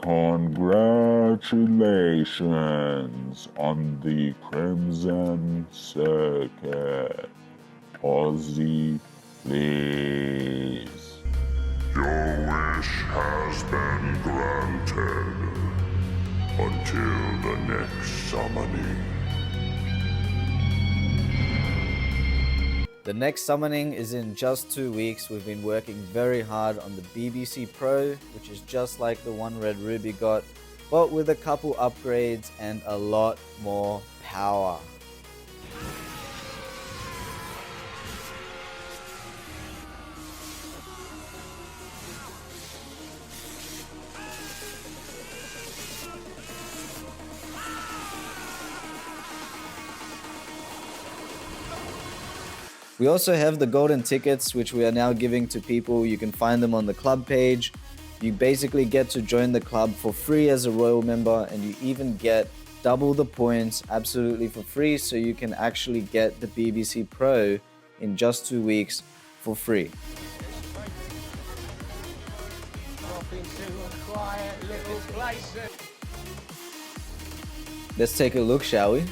Congratulations on the Crimson Circuit. Aussie, please. Your wish has been granted until the next summoning. The next summoning is in just 2 weeks. We've been working very hard on the BBC Pro, which is just like the one Red Ruby got, but with a couple upgrades and a lot more power. We also have the golden tickets, which we are now giving to people. You can find them on the club page. You basically get to join the club for free as a Royal member, and you even get double the points absolutely for free, so you can actually get the BBC Pro in just 2 weeks for free. Let's take a look, shall we?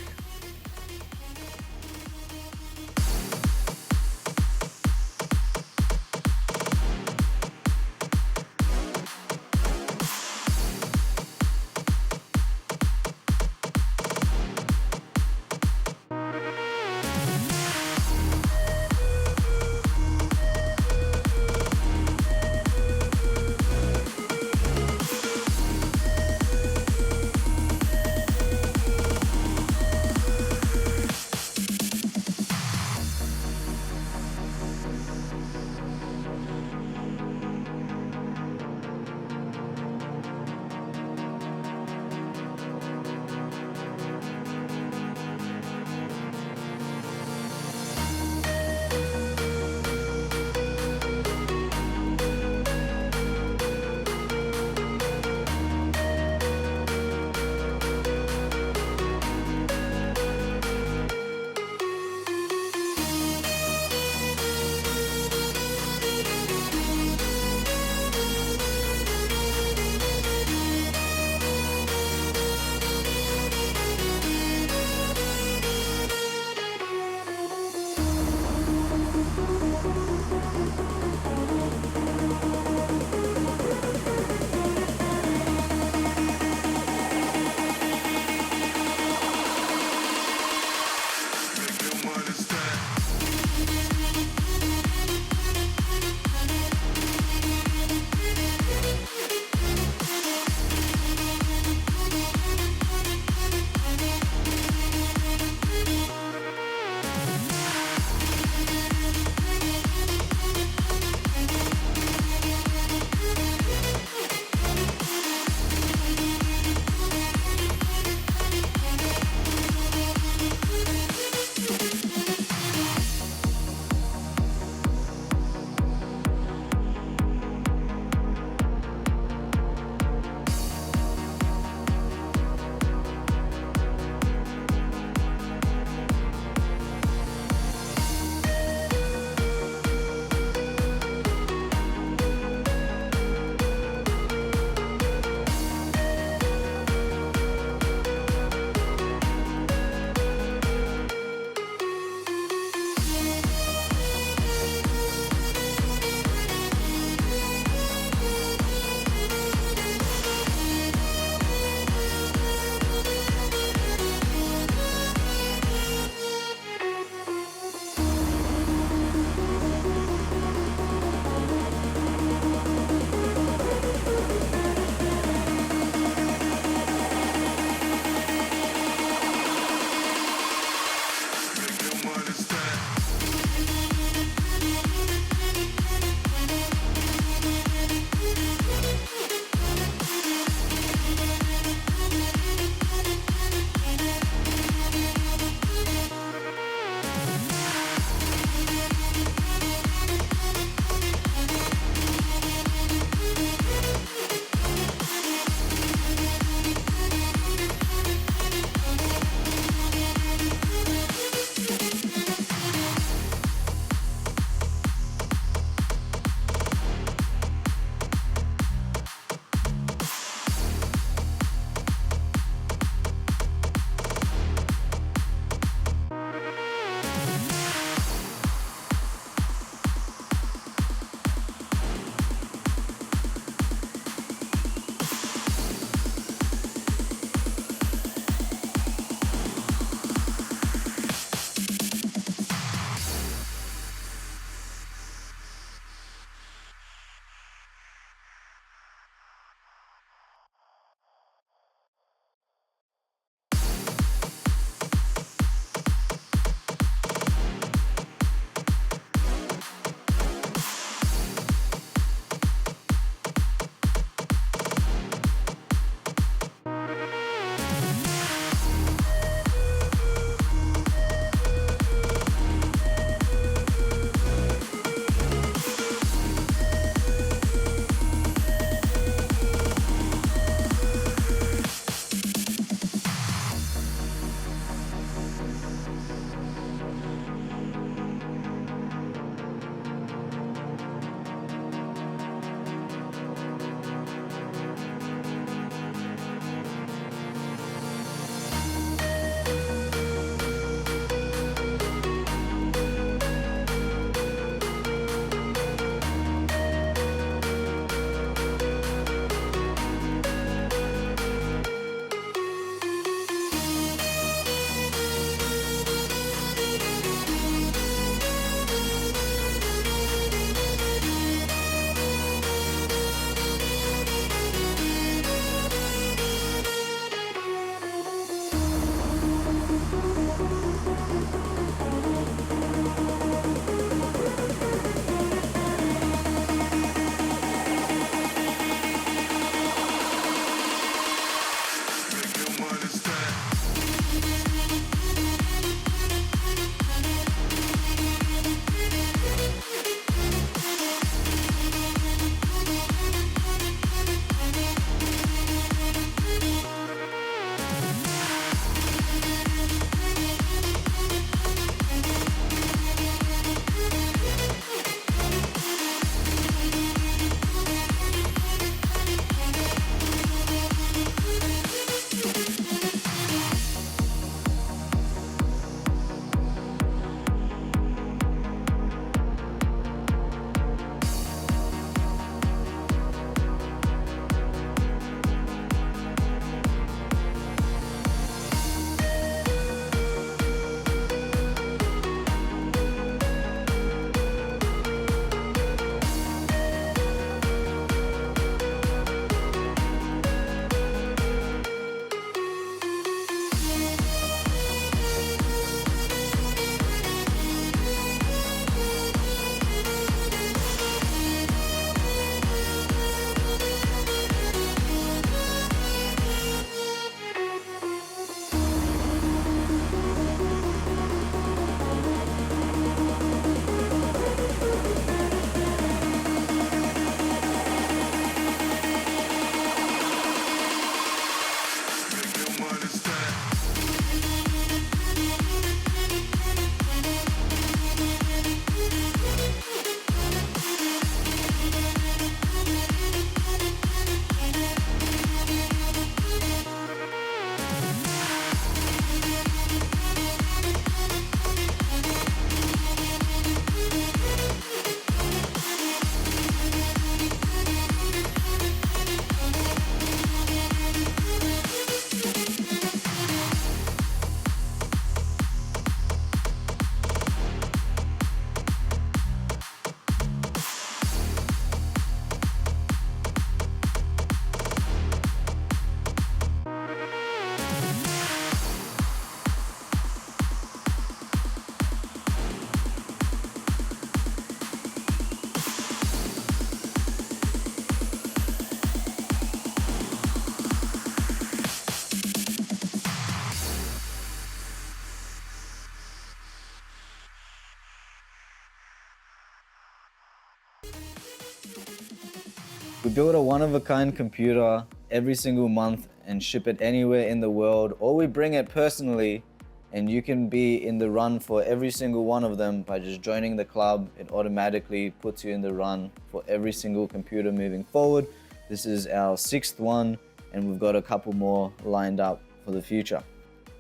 build a one-of-a-kind computer every single month and ship it anywhere in the world, or we bring it personally and you can be in the run for every single one of them by just joining the club. It automatically puts you in the run for every single computer moving forward. This is our 6th one, and we've got a couple more lined up for the future.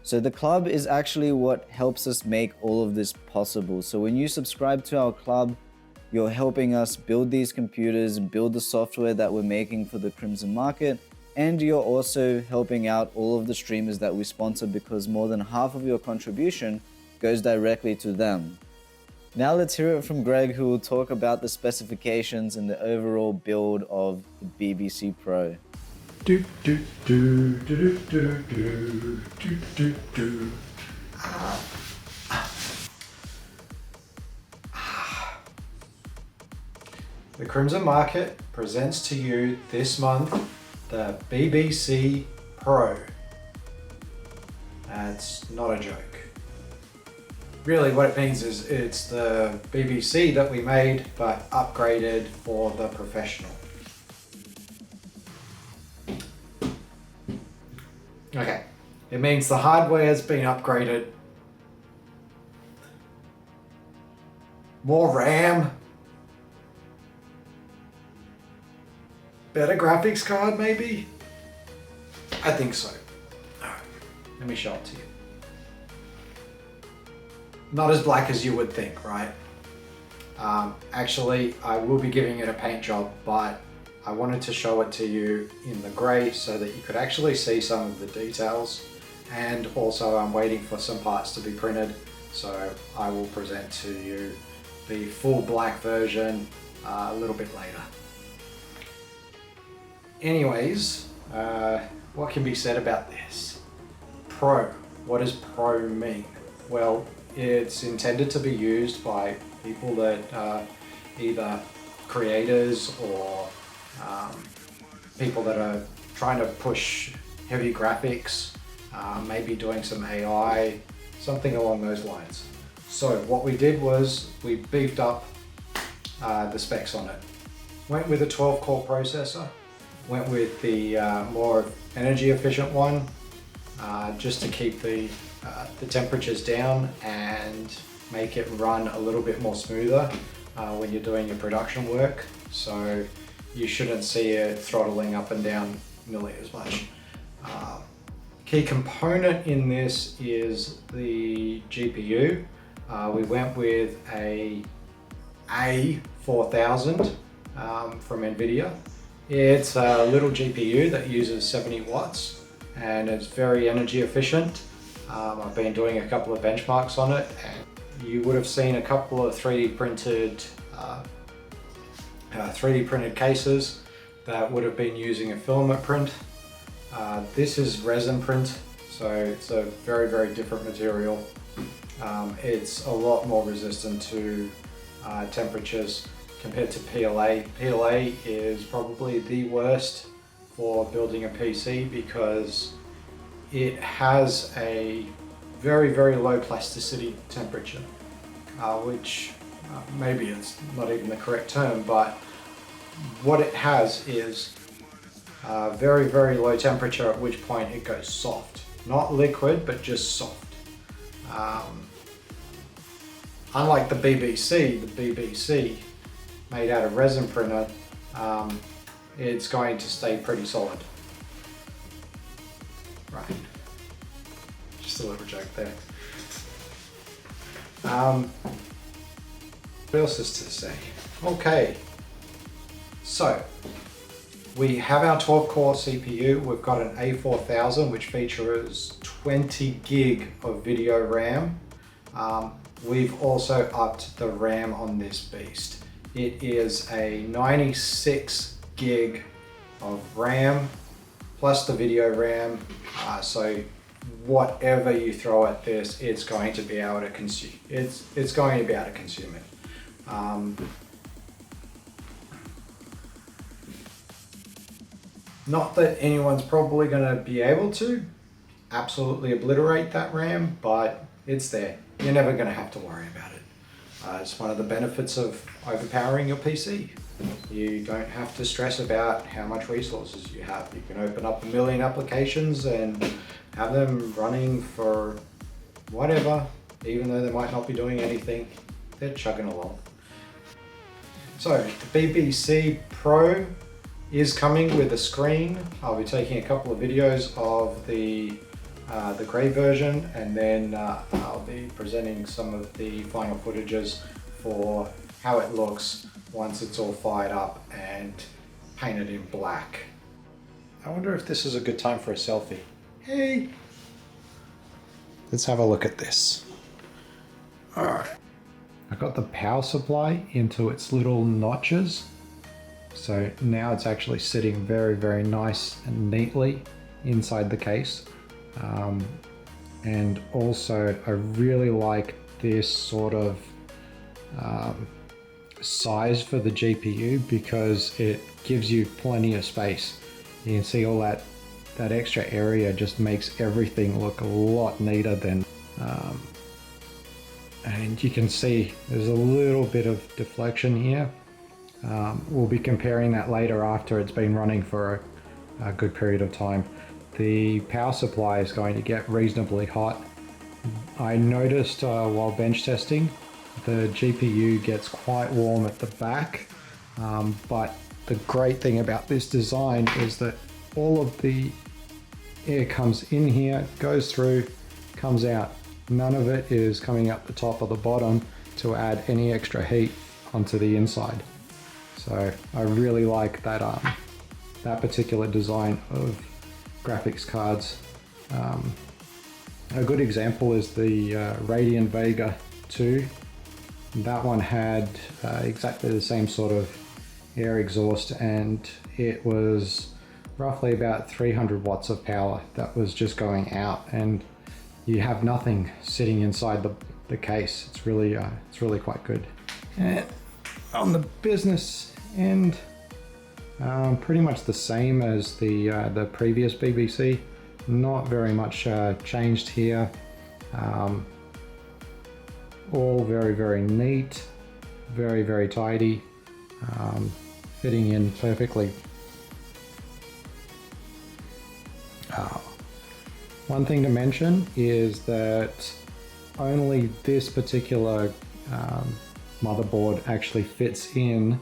So the club is actually what helps us make all of this possible. So when you subscribe to our club, you're helping us build these computers and build the software that we're making for the Crimson market. And you're also helping out all of the streamers that we sponsor, because more than half of your contribution goes directly to them. Now let's hear it from Greg, who will talk about the specifications and the overall build of the BBC Pro. Do do do do do do do do do. The Crimson Market presents to you this month the BBC Pro. That's not a joke. Really what it means is it's the BBC that we made but upgraded for the professional. Okay, it means the hardware has been upgraded. More RAM. Better graphics card, maybe? I think so. Alright, let me show it to you. Not as black as you would think, right? Actually, I will be giving it a paint job, but I wanted to show it to you in the grey so that you could actually see some of the details. And also I'm waiting for some parts to be printed, so I will present to you the full black version a little bit later. Anyways, what can be said about this? Pro. What does Pro mean? Well, it's intended to be used by people that are either creators or people that are trying to push heavy graphics, maybe doing some AI, something along those lines. So what we did was we beefed up the specs on it. Went with a 12-core processor. Went with the more energy efficient one, just to keep the temperatures down and make it run a little bit more smoother when you're doing your production work. So you shouldn't see it throttling up and down nearly as much. Key component in this is the GPU. We went with a A4000 from NVIDIA. It's a little GPU that uses 70 watts and it's very energy efficient. I've been doing a couple of benchmarks on it, and you would have seen a couple of 3D printed cases that would have been using a filament print. This is resin print, so it's a very, very different material. It's a lot more resistant to temperatures compared to PLA. PLA is probably the worst for building a PC because it has a very, very low plasticity temperature, which maybe it's not even the correct term, but what it has is very, very low temperature, at which point it goes soft. Not liquid, but just soft. Unlike the BBC made out of resin printer, it's going to stay pretty solid. Right. Just a little joke there. What else is to say? Okay. So, we have our 12-core CPU. We've got an A4000, which features 20 gig of video RAM. We've also upped the RAM on this beast. It is a 96 gig of RAM plus the video RAM. So whatever you throw at this, it's going to be able to consume. It's going to be able to consume it. Not that anyone's probably going to be able to absolutely obliterate that RAM, but it's there. You're never going to have to worry about it. It's one of the benefits of overpowering your PC. You don't have to stress about how much resources you have. You can open up a million applications and have them running for whatever, even though they might not be doing anything, they're chugging along. So the BBC Pro is coming with a screen. I'll be taking a couple of videos of the grey version, and then I'll be presenting some of the final footages for how it looks once it's all fired up and painted in black. I wonder if this is a good time for a selfie. Hey! Let's have a look at this. Alright. I got the power supply into its little notches. So now it's actually sitting very, very nice and neatly inside the case. And also I really like this sort of size for the GPU because it gives you plenty of space. You can see all that extra area just makes everything look a lot neater than and you can see there's a little bit of deflection here. We'll be comparing that later after it's been running for a good period of time. The power supply is going to get reasonably hot. I noticed while bench testing the GPU gets quite warm at the back, but the great thing about this design is that all of the air comes in here, goes through, comes out. None of it is coming up the top or the bottom to add any extra heat onto the inside. So I really like that that particular design of graphics cards. A good example is the Radeon Vega 2. That one had exactly the same sort of air exhaust, and it was roughly about 300 watts of power that was just going out, and you have nothing sitting inside the case. It's really quite good. And on the business end, pretty much the same as the previous BBC. Not very much changed here. All very, very neat, very, very tidy, fitting in perfectly. One thing to mention is that only this particular motherboard actually fits in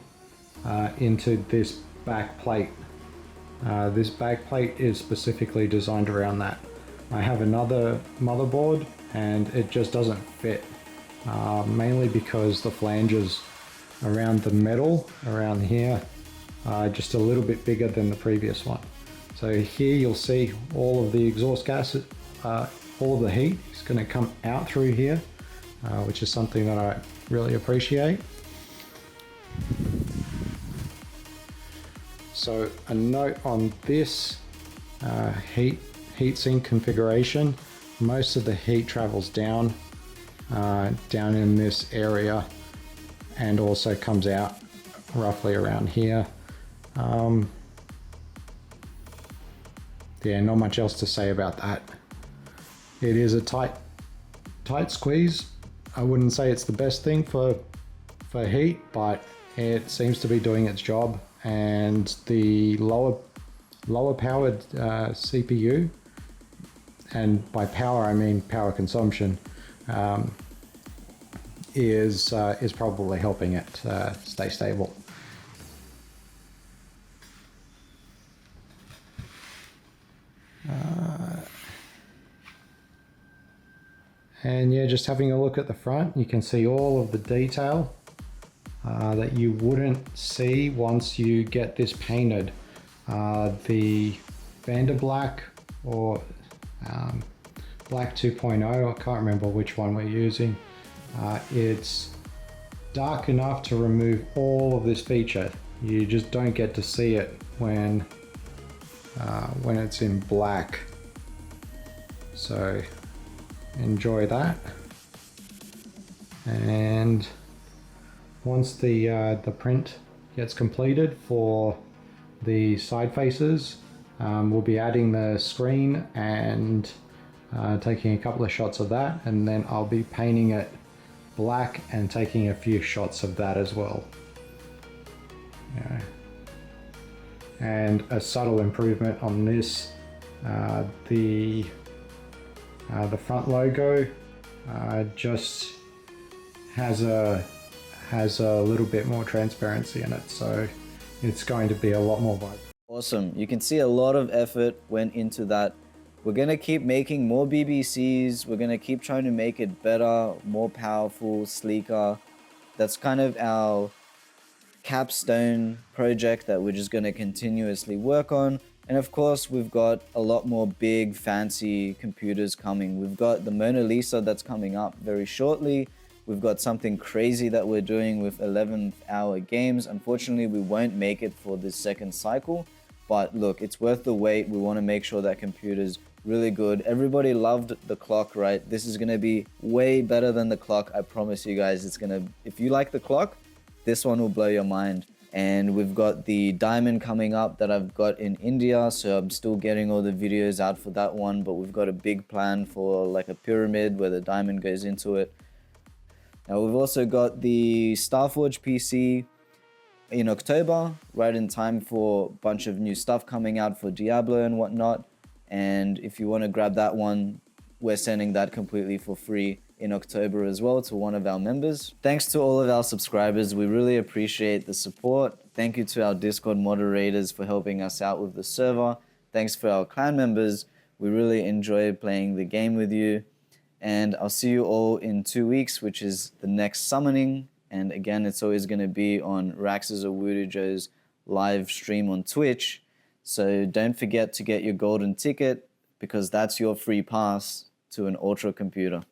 into this back plate. This back plate is specifically designed around that. I have another motherboard and it just doesn't fit, mainly because the flanges around the metal around here are just a little bit bigger than the previous one. So here you'll see all of the exhaust gases, all of the heat is going to come out through here, which is something that I really appreciate. So a note on this heatsink configuration: most of the heat travels down in this area and also comes out roughly around here. Yeah, not much else to say about that. It is a tight squeeze. I wouldn't say it's the best thing for heat, but it seems to be doing its job. And the lower powered CPU, and by power I mean power consumption, is probably helping it stay stable. And yeah, just having a look at the front, you can see all of the detail that you wouldn't see once you get this painted. The Vanderblack or Black 2.0, I can't remember which one we're using. It's dark enough to remove all of this feature. You just don't get to see it when it's in black. So enjoy that. And once the print gets completed for the side faces, we'll be adding the screen and taking a couple of shots of that, and then I'll be painting it black and taking a few shots of that as well. Yeah. And a subtle improvement on this, the front logo just has a little bit more transparency in it, so it's going to be a lot more vibrant. Awesome. You can see a lot of effort went into that. We're going to keep making more BBCs. We're going to keep trying to make it better, more powerful, sleeker. That's kind of our capstone project that we're just going to continuously work on. And of course, we've got a lot more big, fancy computers coming. We've got the Mona Lisa that's coming up very shortly. We've got something crazy that we're doing with 11th hour games. Unfortunately, we won't make it for this second cycle. But look, it's worth the wait. We want to make sure that computer's really good. Everybody loved the clock, right? This is going to be way better than the clock. I promise you guys, it's going to, if you like the clock, this one will blow your mind. And we've got the diamond coming up that I've got in India. So I'm still getting all the videos out for that one. But we've got a big plan for like a pyramid where the diamond goes into it. Now we've also got the Starforge PC in October, right in time for a bunch of new stuff coming out for Diablo and whatnot. And if you want to grab that one, we're sending that completely for free in October as well to one of our members. Thanks to all of our subscribers. We really appreciate the support. Thank you to our Discord moderators for helping us out with the server. Thanks for our clan members. We really enjoy playing the game with you. And I'll see you all in 2 weeks, which is the next summoning. And again, it's always going to be on Rax's or Voodoo Joe's live stream on Twitch. So don't forget to get your golden ticket because that's your free pass to an ultra computer.